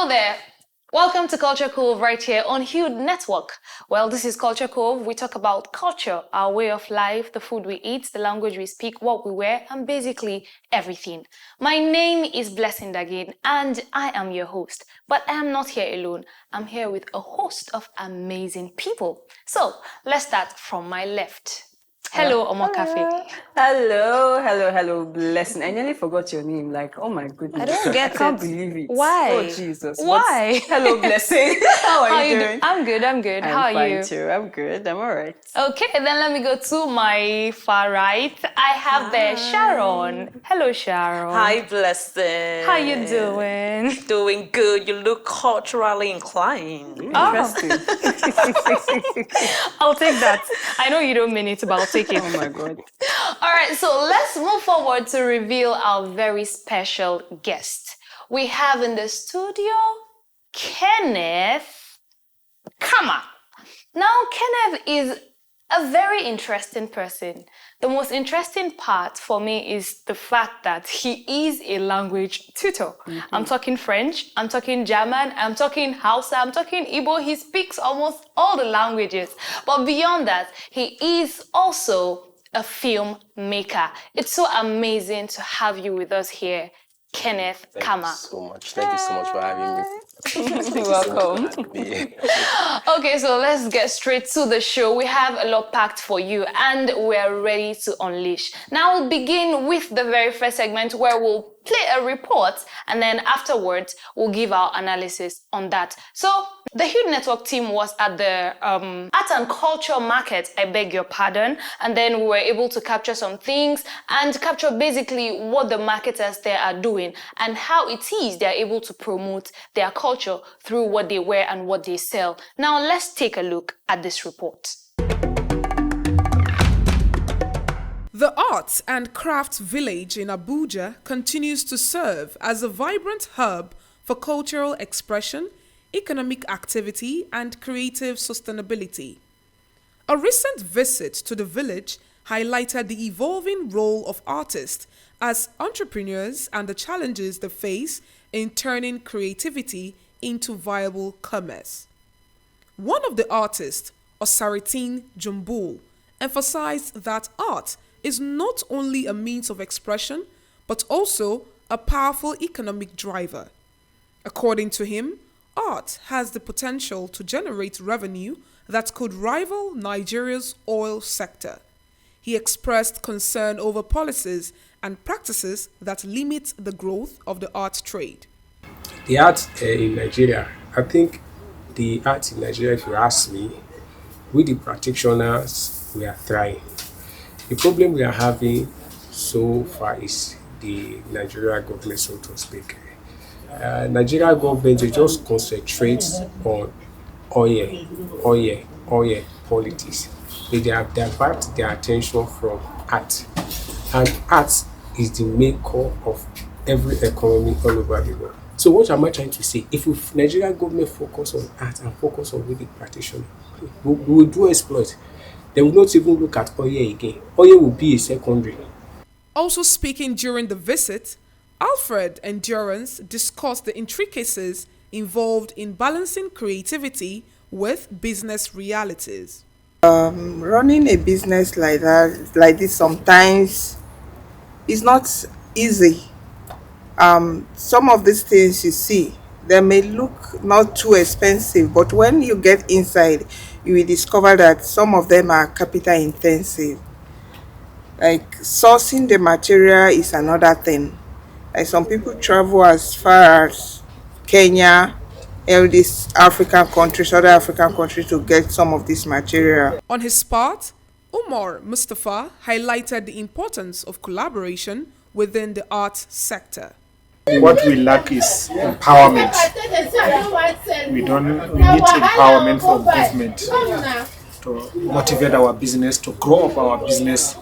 Hello there. Welcome to Culture Cove right here on Hued Network. Well, this is Culture Cove. We talk about culture, our way of life, the food we eat, the language we speak, what we wear, and basically everything. My name is Blessing Dagin, and I am your host. But I am not here alone. I'm here with a host of amazing people. So let's start from my left. Hello, Omokafe. Hello, Blessing. I nearly forgot your name. Like, oh my goodness. I don't get I can't it. believe it. Why? Oh, Jesus. Why? Hello, Blessing. How are you doing? I'm good. How are I'm you? fine too. I'm good. I'm all right. Okay, then let me go to my far right. I have there Sharon. Hello, Sharon. Hi, Blessing. How you doing? Doing good. You look culturally inclined. Interesting. I'll take that. I know you don't mean it, but I'll take it. Oh my God. All right, so let's move forward to reveal our very special guest. We have in the studio Keneth Kamah. Now, Kenneth is a very interesting person. The most interesting part for me is the fact that he is a language tutor. I'm talking French, I'm talking German, I'm talking Hausa, I'm talking Igbo. He speaks almost all the languages. But beyond that, he is also a filmmaker. It's so amazing to have you with us here, Keneth Kamah. Thank you so much for having me. You're welcome. Okay, so let's get straight to the show. We have a lot packed for you and we're ready to unleash. Now we'll begin with the very first segment where we'll play a report and then afterwards we'll give our analysis on that. So the Hued Network team was at the Art and Culture Market, I beg your pardon, and then we were able to capture some things and capture basically what the marketers there are doing and how it is they're able to promote their culture through what they wear and what they sell. Now let's take a look at this report. The Arts and Crafts Village in Abuja continues to serve as a vibrant hub for cultural expression, economic activity, and creative sustainability. A recent visit to the village highlighted the evolving role of artists as entrepreneurs and the challenges they face in turning creativity into viable commerce. One of the artists, Osaritin Jumbul, emphasized that art is not only a means of expression, but also a powerful economic driver. According to him, art has the potential to generate revenue that could rival Nigeria's oil sector. He expressed concern over policies and practices that limit the growth of the art trade. The art in Nigeria, I think the art in Nigeria, if you ask me, we the practitioners, we are trying. The problem we are having so far is the Nigeria government, so to speak. Nigeria government, they just concentrates on oil politics. They have divert their attention from art. And art is the main core of every economy all over the world. So what am I trying to say? If Nigeria government focus on art and focus on the practitioner, we will do exploit. They will not even look at oil again. Oil will be a secondary. Also speaking during the visit, Alfred Endurance discussed the intricacies involved in balancing creativity with business realities. Running a business like this, sometimes is not easy. Some of these things you see, they may look not too expensive, but when you get inside, you will discover that some of them are capital intensive. Like sourcing the material is another thing. Like some people travel as far as Kenya, all these African countries, other African countries to get some of this material. On his part, Umar Mustafa highlighted the importance of collaboration within the arts sector. What we lack is empowerment. We need empowerment from government to motivate our business, to grow up our business.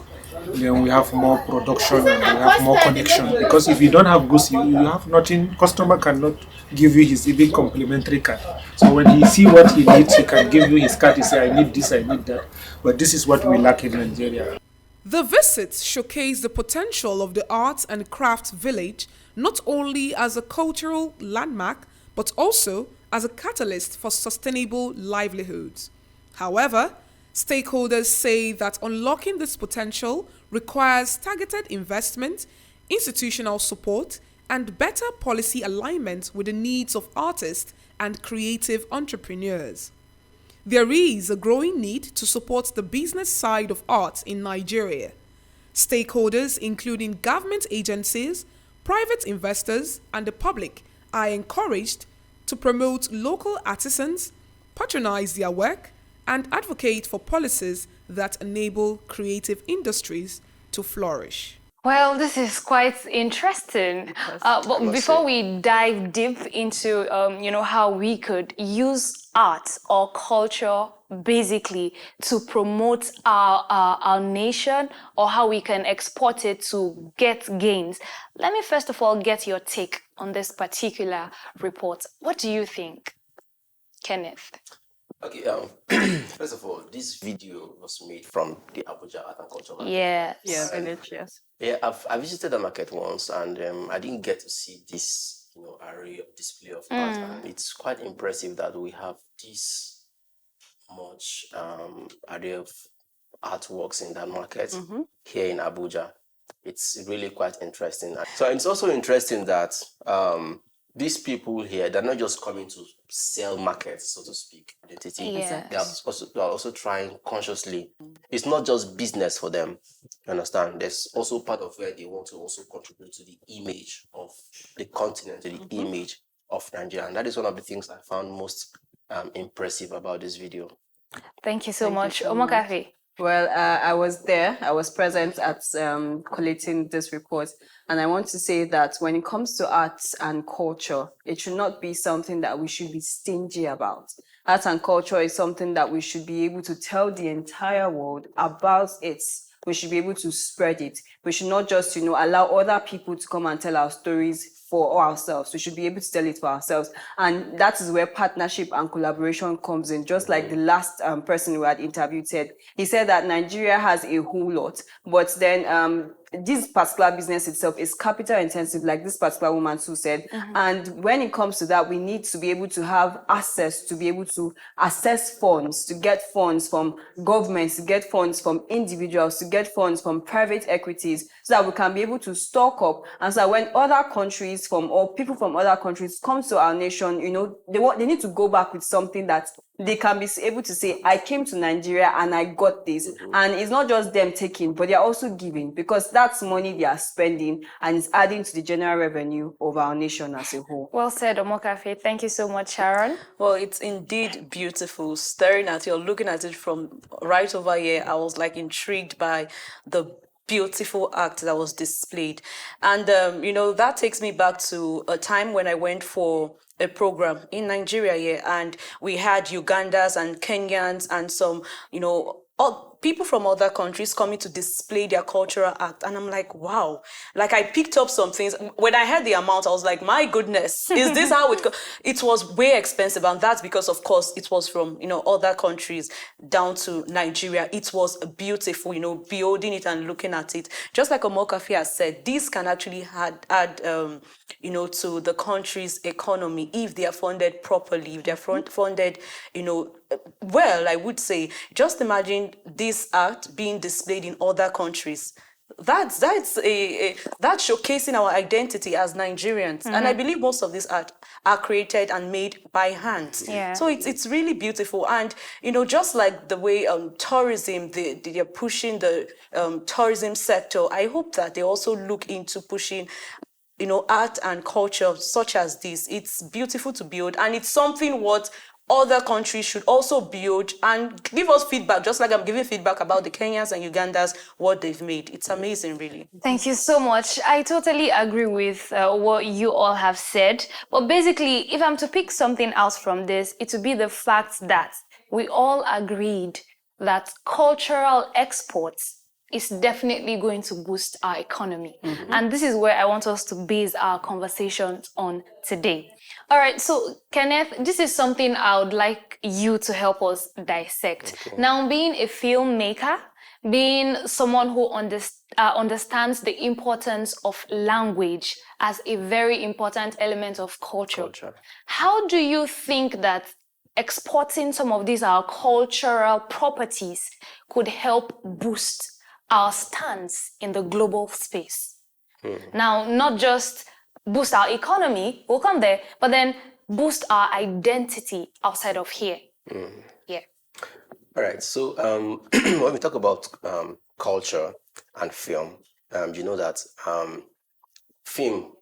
Then we have more production and we have more connection. Because if you don't have goods, you have nothing. Customer cannot give you his even complimentary card. So when he see what he needs, he can give you his card. He say, I need this, I need that. But this is what we lack in Nigeria. The visits showcase the potential of the arts and crafts village not only as a cultural landmark, but also as a catalyst for sustainable livelihoods. However, stakeholders say that unlocking this potential requires targeted investment, institutional support, and better policy alignment with the needs of artists and creative entrepreneurs. There is a growing need to support the business side of arts in Nigeria. Stakeholders, including government agencies, private investors, and the public, are encouraged to promote local artisans, patronize their work, and advocate for policies that enable creative industries to flourish. Well, this is quite interesting. But before we dive deep into, how we could use art or culture basically to promote our nation or how we can export it to get gains, let me first of all get your take on this particular report. What do you think, Kenneth? Okay, first of all, this video was made from the Abuja Art and Culture Market. Yes. Yeah, village, yes. Yeah, I visited the market once, and I didn't get to see this, array of display of art, and it's quite impressive that we have this much array of artworks in that market here in Abuja. It's really quite interesting. So it's also interesting that these people here, they're not just coming to sell markets, so to speak, identity. Yes. They are also trying consciously. It's not just business for them, you understand? There's also part of where they want to also contribute to the image of the continent, to the image of Nigeria. And that is one of the things I found most impressive about this video. Thank you so much. Omokafe. Well, I was there. I was present at collating this report. And I want to say that when it comes to arts and culture, it should not be something that we should be stingy about. Arts and culture is something that we should be able to tell the entire world about it. We should be able to spread it. We should not just, allow other people to come and tell our stories for ourselves. We should be able to tell it for ourselves. And that is where partnership and collaboration comes in. Just like the last person who had interviewed said, he said that Nigeria has a whole lot, but then this particular business itself is capital intensive, like this particular woman who said. And when it comes to that, we need to be able to have access to be able to access funds, to get funds from governments, to get funds from individuals, to get funds from private equities, so that we can be able to stock up. And so that when other countries or people from other countries come to our nation, they need to go back with something that they can be able to say, I came to Nigeria and I got this. And it's not just them taking, but they're also giving, because that's money they are spending and it's adding to the general revenue of our nation as a whole. Well said, Omokafe. Thank you so much, Sharon. Well, it's indeed beautiful. Staring at it or looking at it from right over here, I was intrigued by the beautiful art that was displayed. And, that takes me back to a time when I went for a program in Nigeria here, and we had Ugandans and Kenyans and some, people from other countries coming to display their cultural art. And I'm like, wow. I picked up some things. When I heard the amount, I was like, my goodness, is this how it goes? It was way expensive. And that's because, of course, it was from, other countries down to Nigeria. It was beautiful, building it and looking at it. Just like Omokafe has said, this can actually add to the country's economy if they are funded properly, if they're funded, well, I would say. Just imagine this art being displayed in other countries. That's showcasing our identity as Nigerians. And I believe most of this art are created and made by hands. Yeah. So it's really beautiful. And, just like the way tourism, they're pushing the tourism sector, I hope that they also look into pushing art and culture such as this. It's beautiful to build, and it's something what other countries should also build and give us feedback, just like I'm giving feedback about the Kenyans and Ugandans, what they've made. It's amazing, really. Thank you so much. I totally agree with what you all have said. But basically, if I'm to pick something else from this, it would be the fact that we all agreed that cultural exports is definitely going to boost our economy. And this is where I want us to base our conversations on today. All right, so Kenneth, this is something I would like you to help us dissect. Okay. Now, being a filmmaker, being someone who understands the importance of language as a very important element of culture. How do you think that exporting some of these our cultural properties could help boost our stance in the global space? Now, not just boost our economy, we'll come there, but then boost our identity outside of here. Yeah. All right. So when we talk about culture and film, you know that film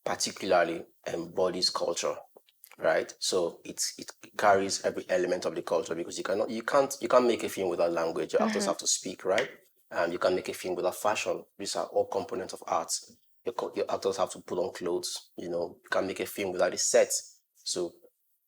particularly embodies culture, right? So it carries every element of the culture, because you can't make a film without language. Your actors have to speak, right? You can't make a film without fashion. These are all components of art. Your actors have to put on clothes. You can't make a film without a set. So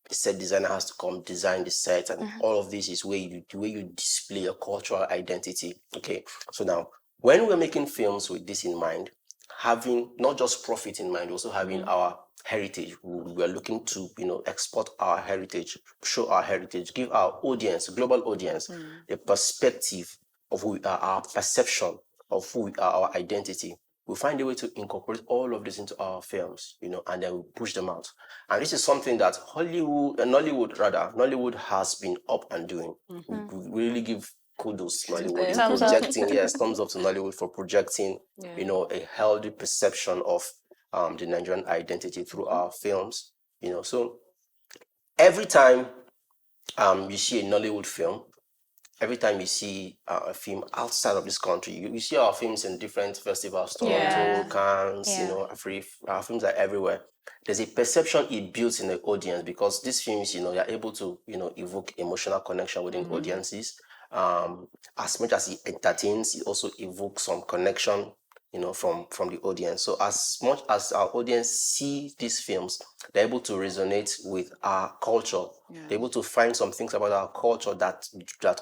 the set designer has to come design the set, and all of this is the way you display your cultural identity. Okay, so now when we're making films with this in mind, having not just profit in mind, also having our heritage, we're looking to export our heritage, show our heritage, give our audience, global audience, a perspective of who we are, our perception of who we are, our identity. We find a way to incorporate all of this into our films, and then we push them out. And this is something that Nollywood has been up and doing. We really give kudos to Nollywood in projecting, thumbs up to Nollywood for projecting, a healthy perception of the Nigerian identity through our films. So every time you see a Nollywood film, every time you see a film outside of this country, you see our films in different festivals, Toronto, Cannes, our films are everywhere. There's a perception it builds in the audience, because these films, you're able to, evoke emotional connection within audiences. As much as it entertains, it also evokes some connection, from the audience. So as much as our audience see these films, they're able to resonate with our culture. They're able to find some things about our culture that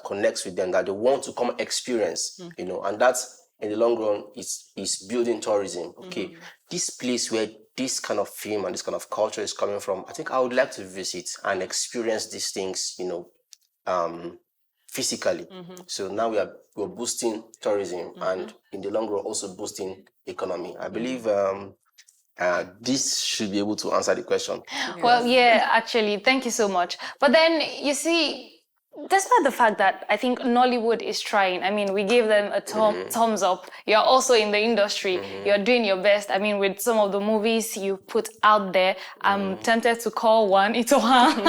connects with them, that they want to come experience, and that's, in the long run, is building tourism. Okay, this place where this kind of film and this kind of culture is coming from, I think I would like to visit and experience these things, physically. So now we're boosting tourism, and in the long run also boosting economy. I believe this should be able to answer the question. Well, yeah, actually, thank you so much. But then, you see, despite the fact that I think Nollywood is trying, I mean, we gave them a thumbs up. You're also in the industry. You're doing your best. I mean, with some of the movies you put out there, I'm tempted to call one Itohan.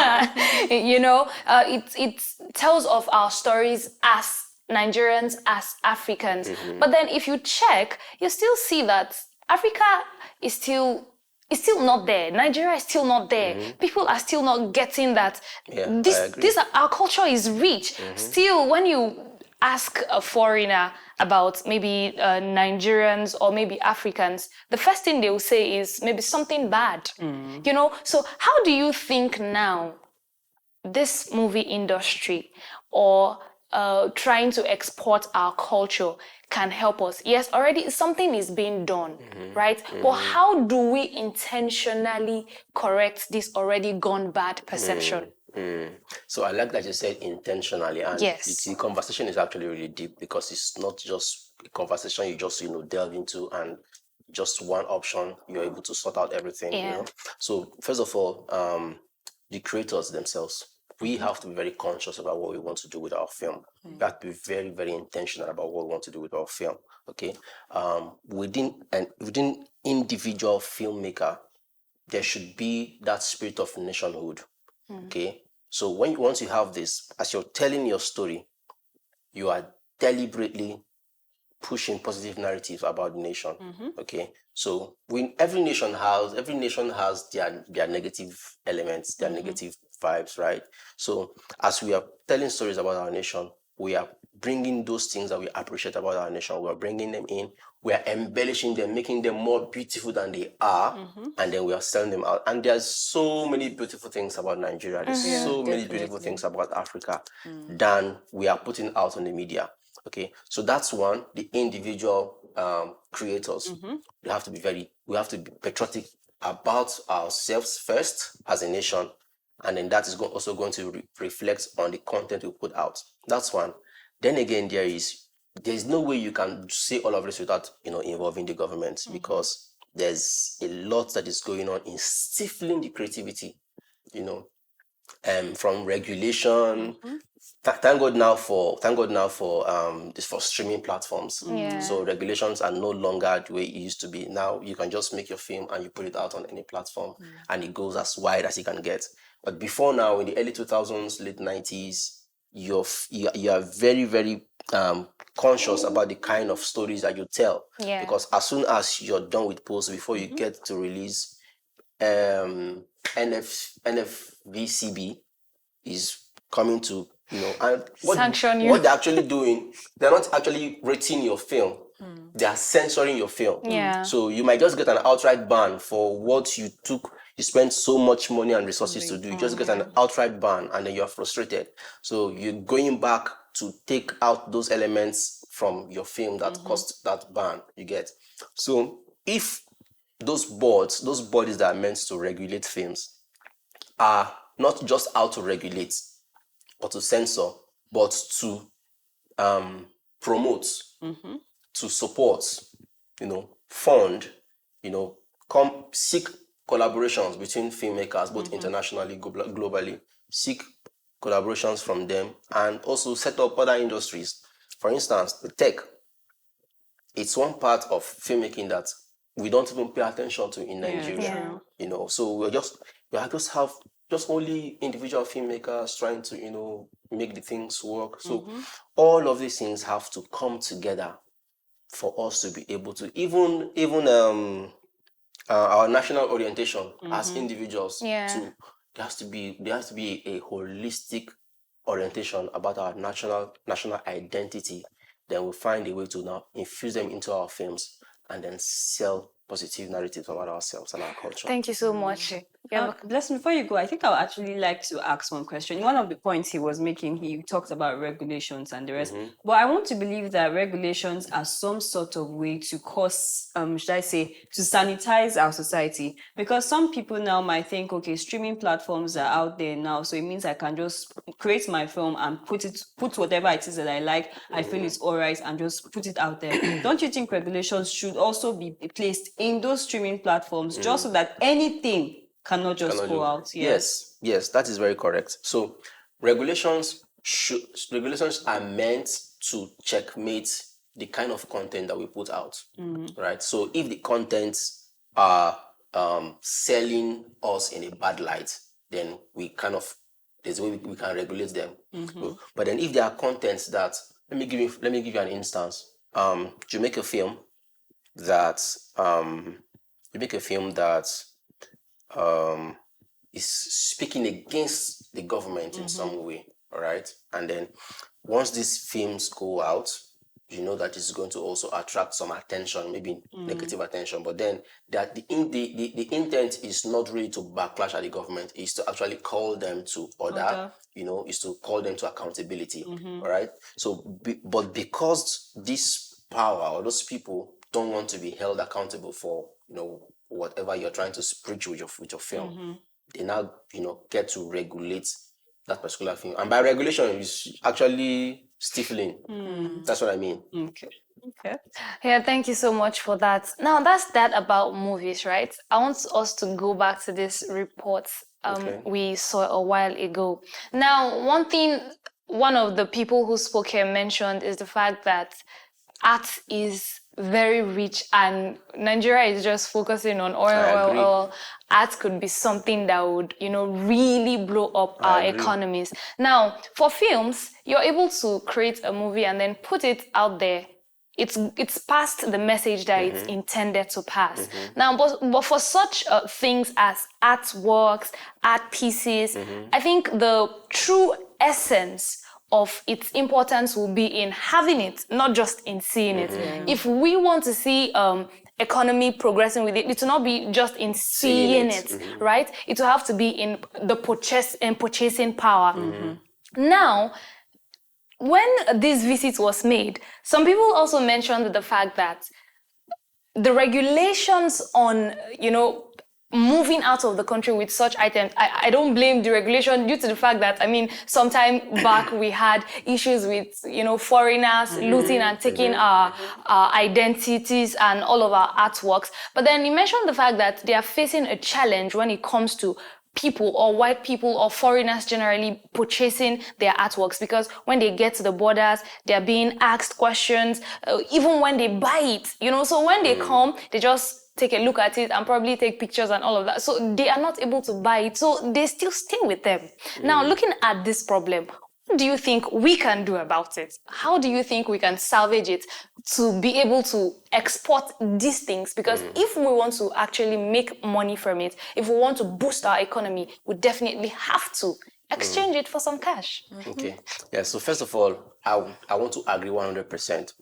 It tells of our stories as Nigerians, as Africans. But then if you check, you still see that Africa is still not there. Nigeria is still not there. People are still not getting that. Our culture is rich. Still, when you ask a foreigner about maybe Nigerians or maybe Africans, the first thing they will say is maybe something bad. So how do you think now this movie industry or trying to export our culture can help us? Yes, already something is being done, right? But how do we intentionally correct this already gone bad perception? So I like that you said intentionally, and yes, the conversation is actually really deep, because it's not just a conversation you just delve into and just one option you're able to sort out everything. So first of all, the creators themselves, we have to be very conscious about what we want to do with our film. We have to be very, very intentional about what we want to do with our film. Okay, within individual filmmaker, there should be that spirit of nationhood. Okay, so once you have this, as you're telling your story, you are deliberately pushing positive narratives about the nation. Okay, so every nation has their negative elements, their negative vibes, right? So as we are telling stories about our nation, we are bringing those things that we appreciate about our nation, we are bringing them in, we are embellishing them, making them more beautiful than they are, and then we are selling them out. And there's so many beautiful things about Nigeria, there's so many beautiful things about Africa than we are putting out on the media. Okay, so that's one, the individual creators. We have to be patriotic about ourselves first as a nation, and then that is also going to reflect on the content we put out. That's one. Then again, there's no way you can say all of this without involving the government, because there's a lot that is going on in stifling the creativity, from regulation. Thank God now for this, for streaming platforms. Yeah. So regulations are no longer the way it used to be. Now you can just make your film and you put it out on any platform, and it goes as wide as it can get. But before now, in the early 2000s, late 90s, you are very, very conscious about the kind of stories that you tell. Yeah. Because as soon as you're done with post, before you get to release, NFVCB is coming to, and Sanction you. what they're actually doing, they're not actually rating your film. They are censoring your film. Yeah. So you might just get an outright ban for what you spent so much money and resources to do. You just get an outright ban, and then you're frustrated. So you're going back to take out those elements from your film that caused that ban, you get. So if those bodies that are meant to regulate films are not just out to regulate or to censor, but to promote, to support, fund, come seek collaborations between filmmakers, both internationally, globally, seek collaborations from them, and also set up other industries. For instance, the tech, it's one part of filmmaking that we don't even pay attention to in Nigeria. So we have only individual filmmakers trying to make the things work. So all of these things have to come together for us to be able to even our national orientation as individuals. There has to be a holistic orientation about our national identity. Then we'll find a way to now infuse them into our films and then sell positive narratives about ourselves and our culture. Thank you so much. Bless me, before you go, I think I would actually like to ask one question. One of the points he was making, he talked about regulations and the rest. But I want to believe that regulations are some sort of way to cause, should I say, to sanitize our society. Because some people now might think, okay, streaming platforms are out there now, so it means I can just create my film and put whatever it is that I like, I feel it's all right, and just put it out there. Don't you think regulations should also be placed in those streaming platforms just so that anything cannot just go out? Yes, that is very correct. So regulations are meant to checkmate the kind of content that we put out, right? So if the contents are selling us in a bad light, then there's a way we can regulate them. But then if there are contents that, let me give you an instance. You make a film that is speaking against the government in some way, all right? And then once these films go out, you know that it's going to also attract some attention, maybe negative attention. But then that the intent is not really to backlash at the government, is to actually call them to order, is to call them to accountability, all right? So, but because this power or those people don't want to be held accountable for, whatever you're trying to preach with your film, they now, get to regulate that particular film. And by regulation, it's actually stifling. That's what I mean. Okay. Yeah, thank you so much for that. Now, that's that about movies, right? I want us to go back to this report we saw a while ago. Now, one of the people who spoke here mentioned is the fact that art is very rich and Nigeria is just focusing on oil. Art could be something that would, really blow up our economies. Now, for films, you're able to create a movie and then put it out there. It's past the message that it's intended to pass. Now, but for such things as artworks, art pieces, I think the true essence of its importance will be in having it, not just in seeing it. If we want to see economy progressing with it, it will not be just in seeing it, right? It will have to be in the purchasing power. Now, when this visit was made, some people also mentioned the fact that the regulations on, moving out of the country with such items. I don't blame the regulation due to the fact that, I mean, sometime back we had issues with, foreigners looting and taking our identities and all of our artworks. But then you mentioned the fact that they are facing a challenge when it comes to people or white people or foreigners generally purchasing their artworks, because when they get to the borders, they're being asked questions, even when they buy it, so when they come, they just take a look at it and probably take pictures and all of that. So they are not able to buy it. So they still stay with them. Now, looking at this problem, what do you think we can do about it? How do you think we can salvage it to be able to export these things? Because if we want to actually make money from it, if we want to boost our economy, we definitely have to exchange it for some cash. Okay. Yeah, so first of all, I want to agree 100%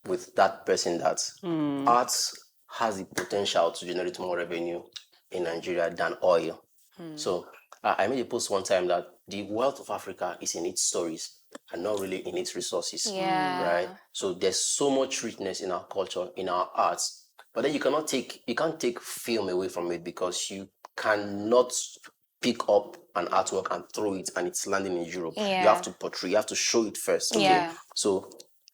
with that person that arts has the potential to generate more revenue in Nigeria than oil. So I made a post one time that the wealth of Africa is in its stories and not really in its resources. Right? So there's so much richness in our culture, in our arts, but then you can't take film away from it, because you cannot pick up an artwork and throw it and it's landing in Europe. You have to portray, you have to show it first. Okay? So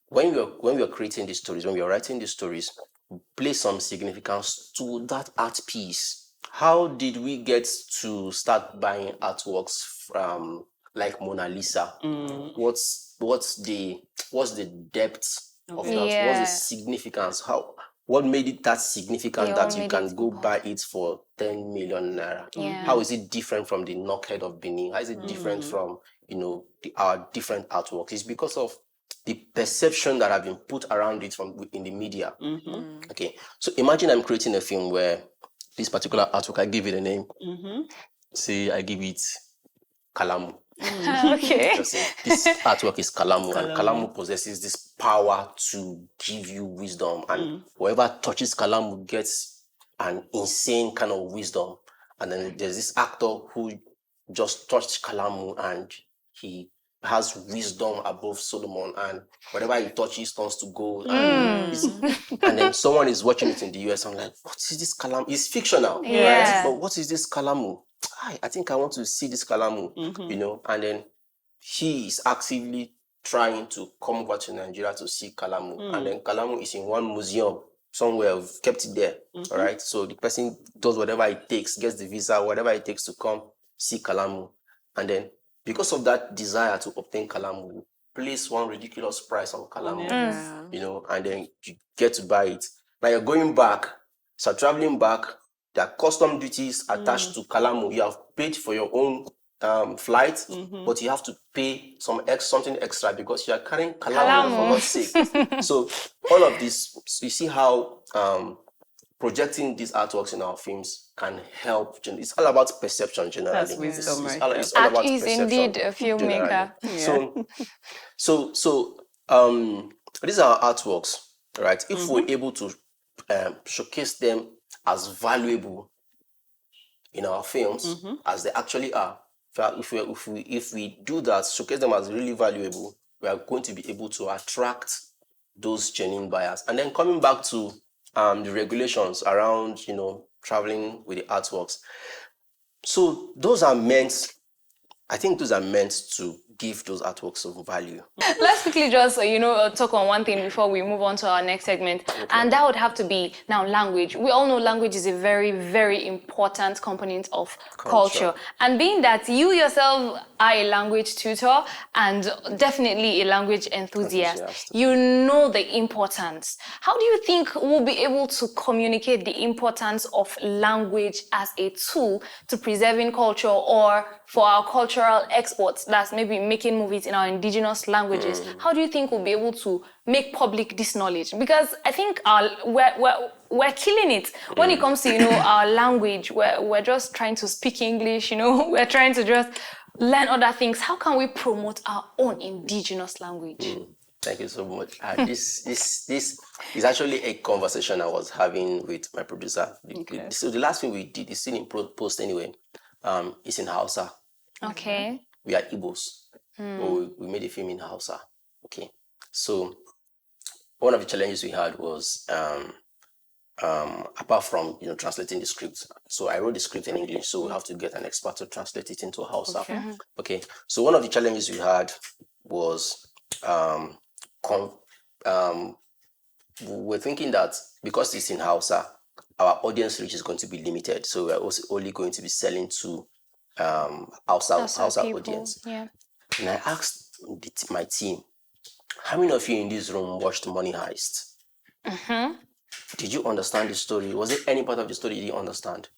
when we are creating these stories, when we are writing these stories, place some significance to that art piece. How did we get to start buying artworks from like Mona Lisa? What's the depth of that? What's the significance? What made it that significant that you can go buy it for 10 million naira? How is it different from the knockhead of Benin? How is it different from our different artworks? It's because of the perception that have been put around it in the media. Okay, so imagine I'm creating a film where this particular artwork, I give it a name. Say I give it Kalamu. Okay. Just say this artwork is Kalamu, and Kalamu possesses this power to give you wisdom, and whoever touches Kalamu gets an insane kind of wisdom. And then there's this actor who just touched Kalamu and he has wisdom above Solomon, and whatever he touches turns to gold. And then someone is watching it in the US. I'm like, what is this Kalamu? It's fictional, right? But what is this Kalamu? I think I want to see this Kalamu, and then he is actively trying to come over to Nigeria to see Kalamu. And then Kalamu is in one museum somewhere, we've kept it there, all right? So the person does whatever it takes, gets the visa, whatever it takes to come see Kalamu. And then because of that desire to obtain Kalamu, place one ridiculous price on Kalamu, and then you get to buy it. Now you're going back, so traveling back, there are custom duties attached to Kalamu. You have paid for your own flight, but you have to pay something extra because you are carrying Kalamu for God's sake. So all of this, you see how projecting these artworks in our films can help. It's all about perception generally. That's wisdom, it's right? all about Is perception. indeed a filmmaker. So these are artworks, right? If we're able to showcase them as valuable in our films, as they actually are, if we do that, showcase them as really valuable, we are going to be able to attract those genuine buyers. And then coming back to the regulations around, traveling with the artworks. So I think those are meant to give those artworks some value. Let's quickly just, talk on one thing before we move on to our next segment. Okay. And that would have to be now language. We all know language is a very, very important component of culture. And being that you yourself are a language tutor and definitely a language enthusiast, you know the importance. How do you think we'll be able to communicate the importance of language as a tool to preserving culture or for our cultural exports, that's maybe making movies in our indigenous languages? How do you think we'll be able to make public this knowledge? Because I think we're killing it when it comes to, our language. We're just trying to speak English, we're trying to just learn other things. How can we promote our own indigenous language? Thank you so much. This is actually a conversation I was having with my producer. Okay. So the last thing we did is still in post anyway. It's in Hausa. Okay. We are Igbos. But we made a film in Hausa. Okay. So one of the challenges we had was apart from translating the script. So I wrote the script in English, so we have to get an expert to translate it into Hausa. Okay. So one of the challenges we had was we're thinking that because it's in Hausa, our audience reach is going to be limited. So we're also only going to be selling to Hausa people, audience. yeah. And I asked my team, how many of you in this room watched Money Heist? Did you understand the story? Was there any part of the story you didn't understand?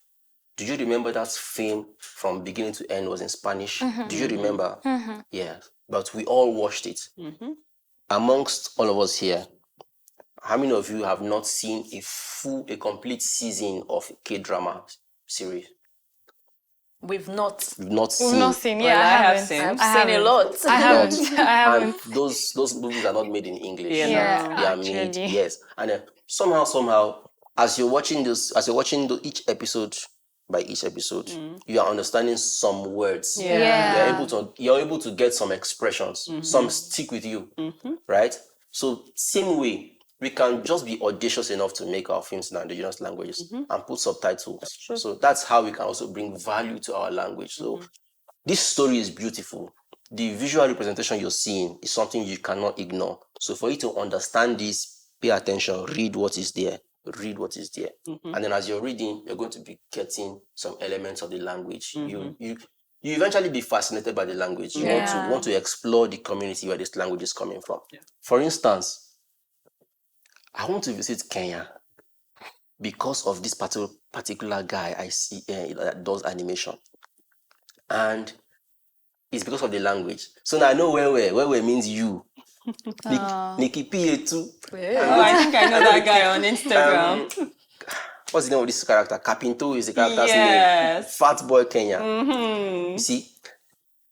Do you remember that film from beginning to end was in Spanish? Do you remember? Yeah, but we all watched it. Amongst all of us here, how many of you have not seen a complete season of a K-drama series? We've not. We've not We've seen. not seen. Well, Yeah, I have haven't. seen. I've I seen a haven't. lot. I haven't. I haven't. And those movies are not made in English. Yeah, They are made, actually. yes. And somehow, as you're watching each episode by each episode, you are understanding some words. Yeah. You're able to get some expressions. Some stick with you, right? So same way, we can just be audacious enough to make our films in indigenous languages and put subtitles. So that's how we can also bring value to our language. So this story is beautiful. The visual representation you're seeing is something you cannot ignore. So for you to understand this, pay attention, read what is there. And then as you're reading, you're going to be getting some elements of the language. You eventually be fascinated by the language. You want to explore the community where this language is coming from. For instance, I want to visit Kenya because of this particular guy I see that does animation. And it's because of the language. So now I know where means you. Nikki P2. Oh, I think I know that guy on Instagram. What's the name of this character? Capinto is the character's Yes. name. Fat Boy Kenya. You see?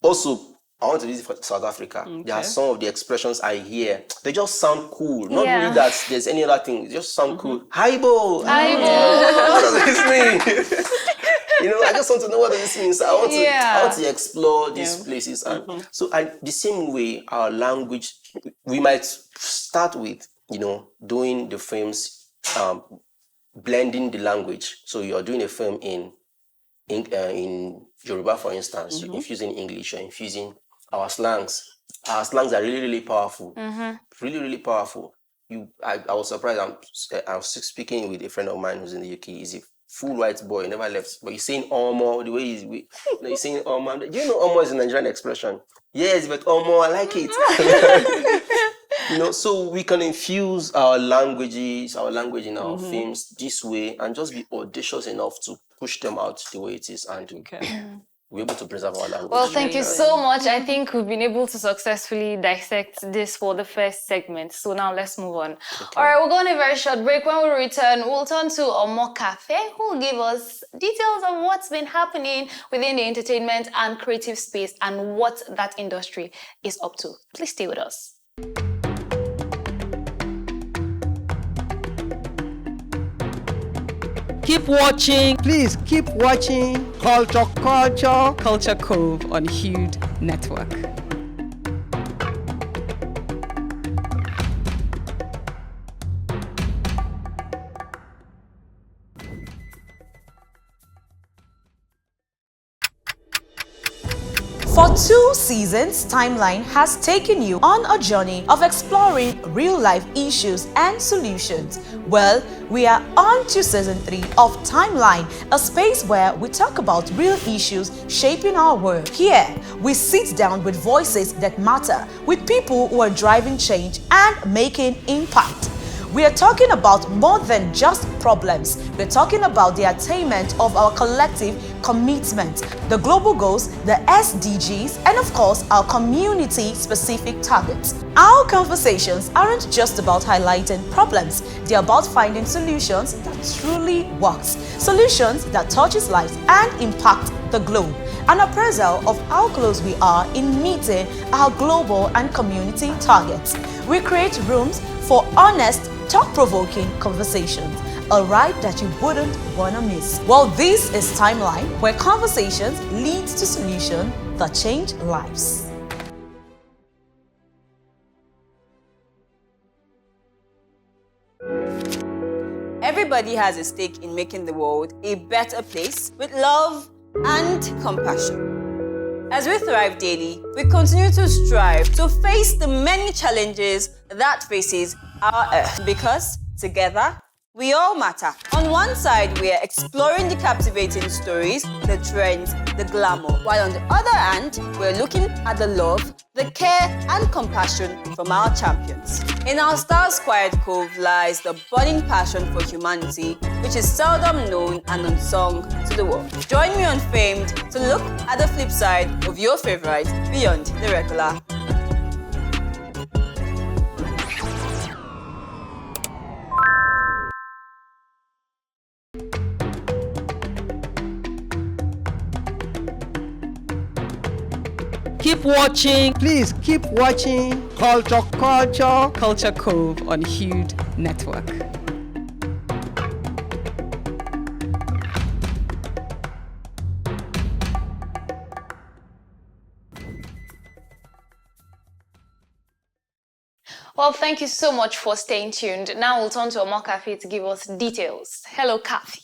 Also, I want to visit South Africa. There are some of the expressions I hear. They just sound cool. Not really that there's any other thing. They just sound cool. Haibo! What does this mean? I just want to know what this means. I want to explore these places. And so the same way, our language, we might start with, doing the films, blending the language. So you're doing a film in Yoruba, for instance, you're infusing English, you're infusing our slangs. Our slangs are really, really powerful. Really, really powerful. I was surprised. I was speaking with a friend of mine who's in the UK. He's a full white boy, never left. But he's saying Omo, the way he's saying Omo. Do you know Omo is a Nigerian expression? Yes, but Omo, I like it. So we can infuse our language in our films this way and just be audacious enough to push them out the way it is and we're able to preserve our language. Well, thank you so much. I think we've been able to successfully dissect this for the first segment. So now let's move on. All right, we're going on a very short break. When we return, we'll turn to Omokafe, who will give us details of what's been happening within the entertainment and creative space and what that industry is up to. Please stay with us. Keep watching. Please keep watching Culture Cove on Hued Network. For 2 seasons, Timeline has taken you on a journey of exploring real-life issues and solutions. Well, we are on to season 3 of Timeline, a space where we talk about real issues shaping our world. Here, we sit down with voices that matter, with people who are driving change and making impact. We are talking about more than just problems. We're talking about the attainment of our collective commitment, the global goals, the SDGs, and of course, our community-specific targets. Our conversations aren't just about highlighting problems. They're about finding solutions that truly works, solutions that touches lives and impact the globe. An appraisal of how close we are in meeting our global and community targets. We create rooms for honest, thought-provoking conversations, a ride that you wouldn't want to miss. Well, this is Timeline, where conversations lead to solutions that change lives. Everybody everybody has a stake in making the world a better place with love and compassion. As we thrive daily, we continue to strive to face the many challenges that faces our Earth because together, we all matter. On one side, we are exploring the captivating stories, the trends, the glamour, while on the other hand, we're looking at the love, the care and compassion from our champions. In our Stars Quiet Cove lies the burning passion for humanity, which is seldom known and unsung to the world. Join me on Famed to look at the flip side of your favorite beyond the regular. Keep watching. Please keep watching Culture Culture Cove on Hued Network. Well, thank you so much for staying tuned. Now we'll turn to Omokafe to give us details. Hello, Kafi.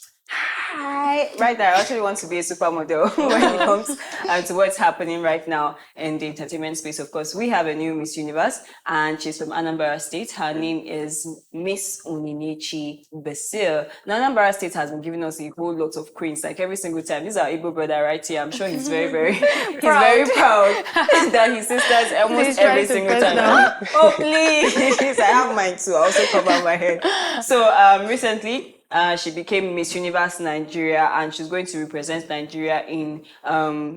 Hi. Right now, I actually want to be a supermodel when it comes to what's happening right now in the entertainment space. Of course, we have a new Miss Universe, and she's from Anambra State. Her name is Miss Onyinyechi Basil. Now, Anambra State has been giving us a whole lot of queens, like every single time. This is our Igbo brother right here. I'm sure he's very very proud that his sisters almost every single time. Oh, please. I have mine too. I also cover my head. So, recently, she became Miss Universe Nigeria, and she's going to represent Nigeria in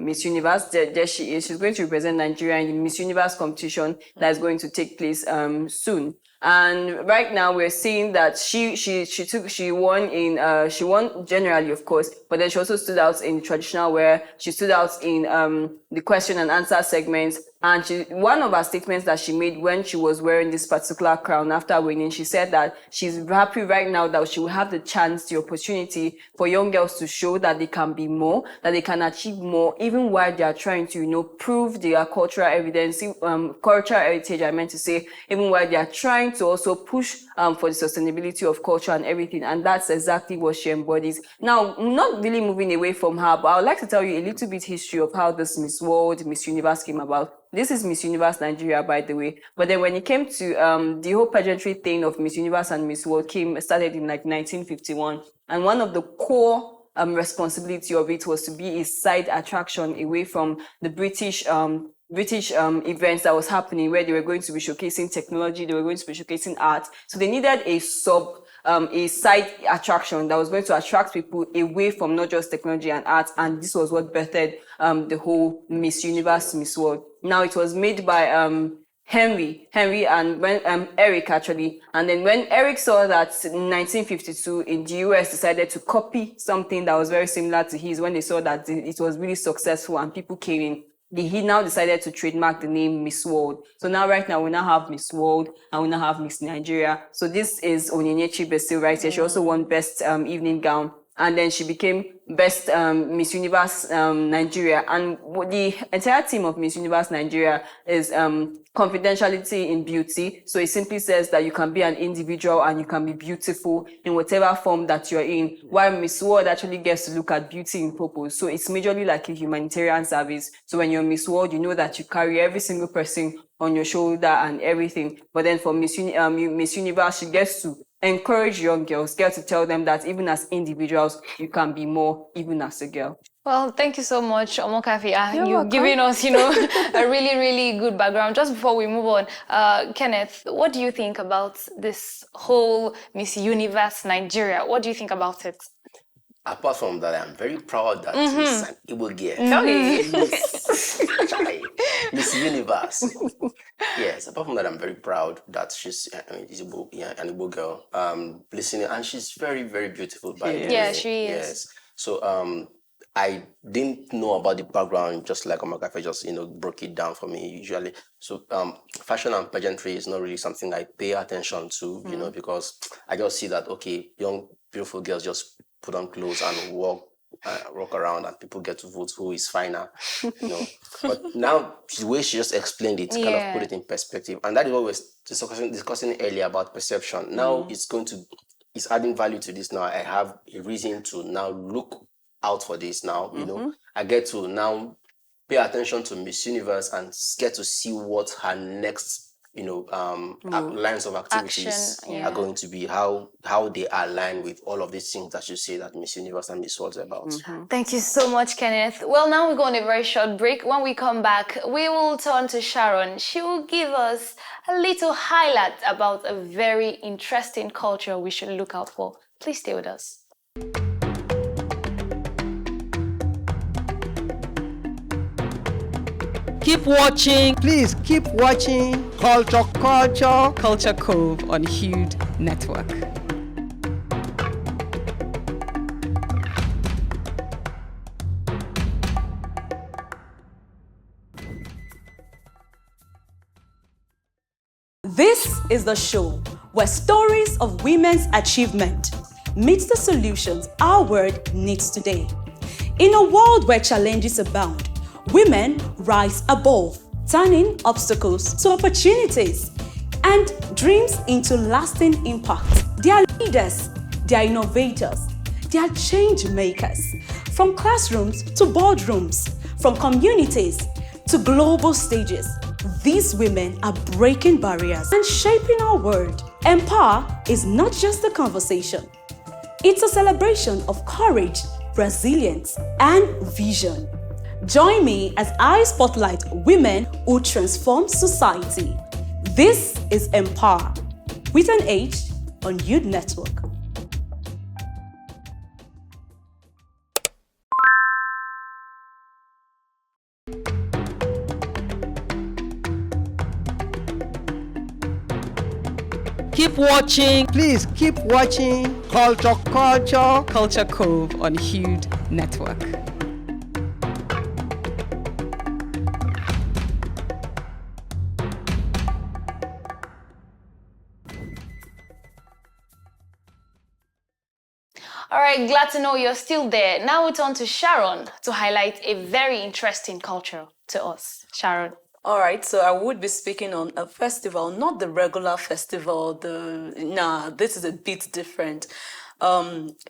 Miss Universe. There she is. She's going to represent Nigeria in the Miss Universe competition that is going to take place soon. And right now we're seeing that she won generally, of course, but then she also stood out in traditional wear. She stood out in the question and answer segments. And one of her statements that she made when she was wearing this particular crown after winning, she said that she's happy right now that she will have the chance, the opportunity for young girls to show that they can be more, that they can achieve more, even while they are trying to, prove their cultural evidence, cultural heritage, I meant to say, even while they are trying to also push for the sustainability of culture and everything. And that's exactly what she embodies. Now, not really moving away from her, but I would like to tell you a little bit history of how this Miss World, Miss Universe came about. This is Miss Universe Nigeria, by the way. But then when it came to the whole pageantry thing of Miss Universe and Miss World started in like 1951. And one of the core responsibility of it was to be a side attraction away from the British events that was happening, where they were going to be showcasing technology, they were going to be showcasing art. So they needed a side attraction that was going to attract people away from not just technology and art. And this was what birthed the whole Miss Universe, Miss World. Now it was made by Henry and when Eric actually. And then when Eric saw that in 1952 in the US decided to copy something that was very similar to his, when they saw that it was really successful and people came in, he now decided to trademark the name Miss World. So now, right now, we now have Miss World and we now have Miss Nigeria. So this is Onyinyechi Basil right here. She also won Best Evening Gown. And then she became Best Miss Universe Nigeria. And the entire team of Miss Universe Nigeria is confidentiality in beauty. So it simply says that you can be an individual and you can be beautiful in whatever form that you're in, while Miss World actually gets to look at beauty in purpose. So it's majorly like a humanitarian service. So when you're Miss World, you know that you carry every single person on your shoulder and everything. But then for Miss Universe, she gets to encourage young girls, get to tell them that even as individuals, you can be more, even as a girl. Well, thank you so much, Omokafe. You've given us, a really, really good background. Just before we move on, Kenneth, what do you think about this whole Miss Universe Nigeria? What do you think about it? Apart from that, I'm very proud that it's an Igbo girl. Miss Universe. Yes, apart from that, I'm very proud that she's an Igbo girl. Listening, and she's very, very beautiful by the way. Yeah, she is. Yes. So I didn't know about the background, just like Omokafe just broke it down for me usually. So fashion and pageantry is not really something I pay attention to, because I just see that young beautiful girls just put on clothes and walk around, and people get to vote who is finer, But now the way she just explained it, kind of put it in perspective, and that is what we were discussing earlier about perception. Now it's going to is adding value to this now. I have a reason to now look out for this now. You know, I get to now pay attention to Miss Universe and get to see what her next, lines of activities are going to be, how they align with all of these things that you say that Miss Universe and Miss World's about. Thank you so much, Kenneth. Well, now we go on a very short break. When we come back, we will turn to Sharon. She will give us a little highlight about a very interesting culture we should look out for. Please stay with us. Keep watching Please keep watching Culture Cove on Hued Network. This is the show where stories of women's achievement meet the solutions our world needs today. In a world where challenges abound, women rise above, turning obstacles to opportunities and dreams into lasting impact. They are leaders, they are innovators, they are change makers. From classrooms to boardrooms, from communities to global stages, these women are breaking barriers and shaping our world. Empower is not just a conversation. It's a celebration of courage, resilience, and vision. Join me as I spotlight women who transform society. This is Empower with an H on Youth Network. Keep watching Please keep watching Culture Cove on Hued Network. All right, glad to know you're still there. Now we turn to Sharon to highlight a very interesting culture to us. Sharon. All right, so I would be speaking on a festival, not the regular festival. This is a bit different.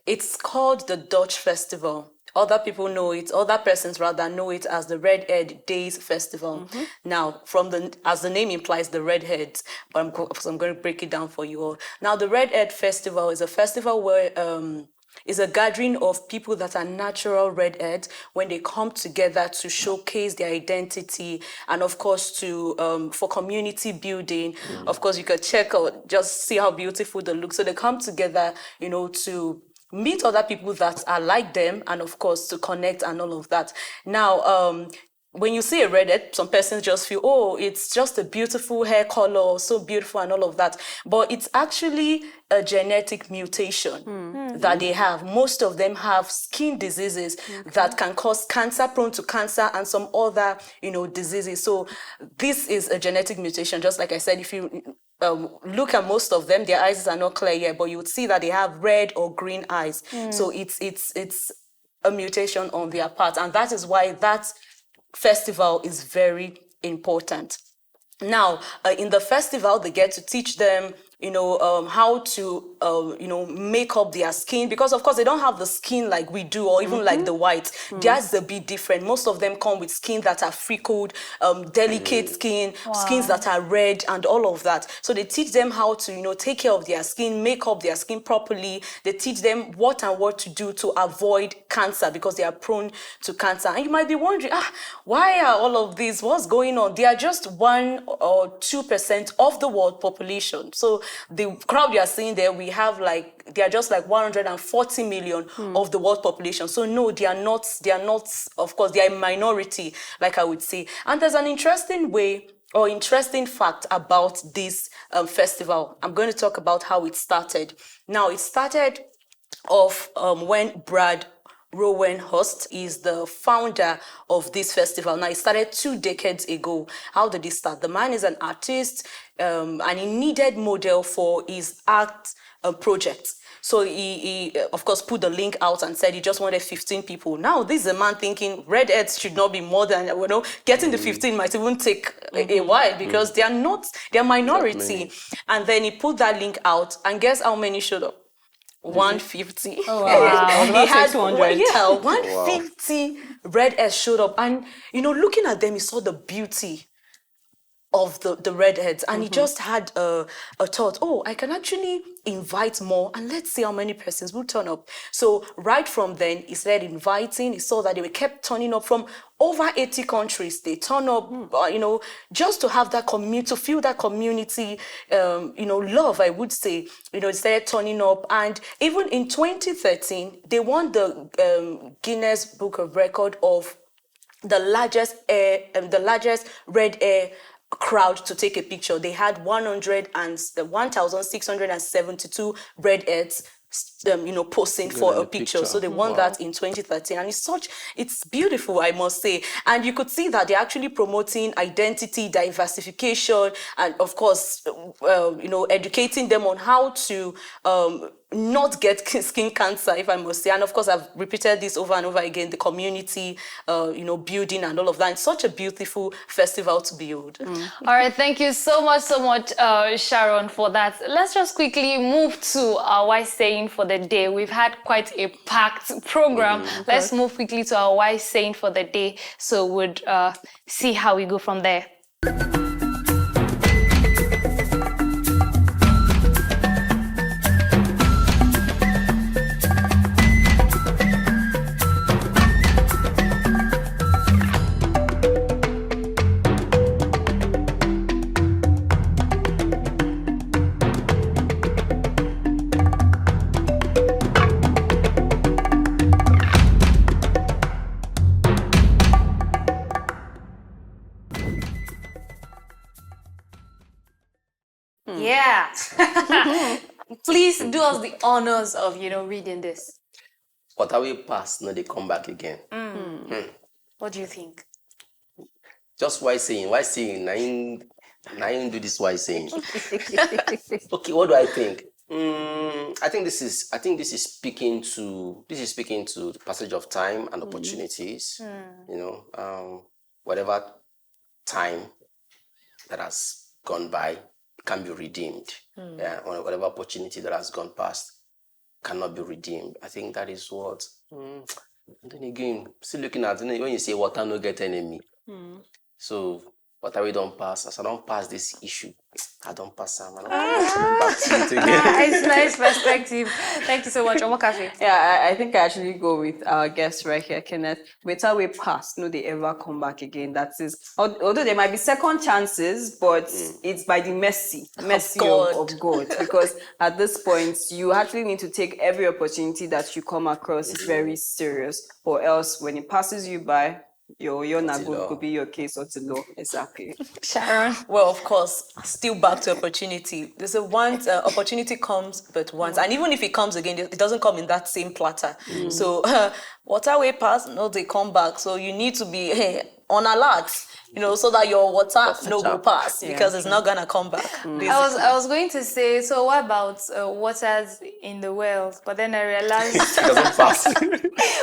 It's called the Dutch Festival. Other people know it, other persons rather know it as the Redhead Days Festival. Now, as the name implies, the redheads, but I'm going to break it down for you all. Now, the Redhead Festival is a festival where is a gathering of people that are natural redheads when they come together to showcase their identity and, of course, for community building. Of course, you can check out, just see how beautiful they look. So they come together, to meet other people that are like them and, of course, to connect and all of that. Now, when you see a redhead, some persons just feel, oh, it's just a beautiful hair color, so beautiful and all of that. But it's actually a genetic mutation that they have. Most of them have skin diseases that can cause cancer, prone to cancer, and some other, diseases. So this is a genetic mutation. Just like I said, if you look at most of them, their eyes are not clear yet, but you would see that they have red or green eyes. So it's a mutation on their part. And that is why that festival is very important. Now, in the festival, they get to teach them, how to, make up their skin, because of course they don't have the skin like we do, or even like the whites. Theirs is a bit different. Most of them come with skin that are freckled, delicate skin, skins that are red, and all of that. So they teach them how to, take care of their skin, make up their skin properly. They teach them what to do to avoid cancer, because they are prone to cancer. And you might be wondering, why are all of these? What's going on? They are just 1 or 2% of the world population. So the crowd you are seeing there, they are just like 140 million of the world population. So no, they are not, of course, they are a minority, like I would say. And there's an interesting fact about this festival. I'm going to talk about how it started. Now, it started off when Brad Rowan Hurst is the founder of this festival. Now, it started 2 decades ago. How did it start? The man is an artist, and he needed model for his art project. So he of course, put the link out and said he just wanted 15 people. Now, this is a man thinking redheads should not be more than, getting the 15 might even take a while, because they're minority. And then he put that link out, and guess how many showed up? 150. Oh, wow. I was about He to say had 200. 150 redheads showed up, and looking at them, he saw the beauty of the redheads, and he just had a thought, oh, I can actually invite more, and let's see how many persons will turn up. So right from then, he started inviting. He saw that they kept turning up from over 80 countries. They turn up, just to have that community, to feel that community, love, I would say. They started turning up, and even in 2013, they won the Guinness Book of Record of the largest red air crowd to take a picture. They had 1,672 redheads posing for a picture. So they won that in 2013, and it's beautiful, I must say. And you could see that they're actually promoting identity, diversification, and of course, educating them on how to not get skin cancer, if I must say. And of course, I've repeated this over and over again, the community, building and all of that. It's such a beautiful festival to behold. All right, thank you so much, Sharon, for that. Let's just quickly move to our wise saying for the day. We've had quite a packed program. Let's move quickly to our wise saying for the day, so we'd see how we go from there. Yeah. Please do us the honors of, reading this. Whatever pass, no, they come back again. What do you think? Just why saying, Nine do this why saying. Okay, what do I think? I think this is speaking to the passage of time and opportunities. Whatever time that has gone by can be redeemed. Yeah, or whatever opportunity that has gone past cannot be redeemed. I think that is what. And then again, still looking at when you say water no get enemy. So whatever we don't pass, as I don't pass this issue, I don't pass them. It's nice perspective. Thank you so much, Omokafe. Yeah, I think I actually go with our guest right here, Kenneth. Without we pass, no, they ever come back again. That is, although there might be second chances, but it's by the mercy of God. Because at this point, you actually need to take every opportunity that you come across very serious, or else when it passes you by, your nago could be your case or to law. Exactly. Sharon. Well, of course, still back to opportunity. There's a once opportunity comes but once, and even if it comes again, it doesn't come in that same platter. So water way pass, no, they come back. So you need to be on alert, so that your water no go pass, because it's not gonna come back. I was going to say, so what about waters in the wells? But then I realized it doesn't pass.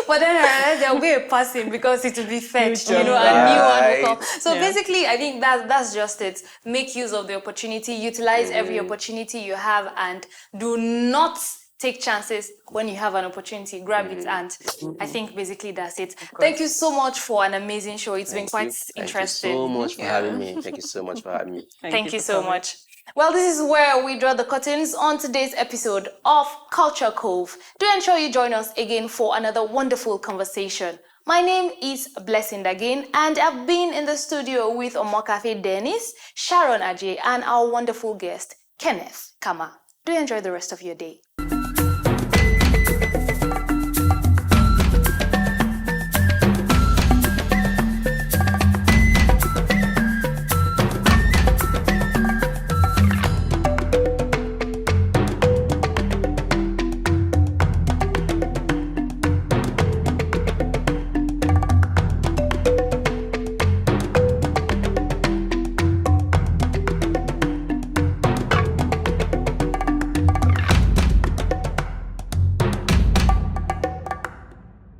But then I realized there will be a passing because it will be fetched, a new one will come. So basically, I think that's just it. Make use of the opportunity, utilize every opportunity you have, and do not take chances when you have an opportunity. Grab it, and I think basically that's it. Thank you so much for an amazing show. It's been quite interesting. Thank you so much for having me. Thank you so much for having me. Thank you so much. Well, this is where we draw the curtains on today's episode of Culture Cove. Do ensure you join us again for another wonderful conversation. My name is Blessing again, and I've been in the studio with Omokafe Dennis, Sharon Ajay, and our wonderful guest, Keneth Kamah. Do enjoy the rest of your day.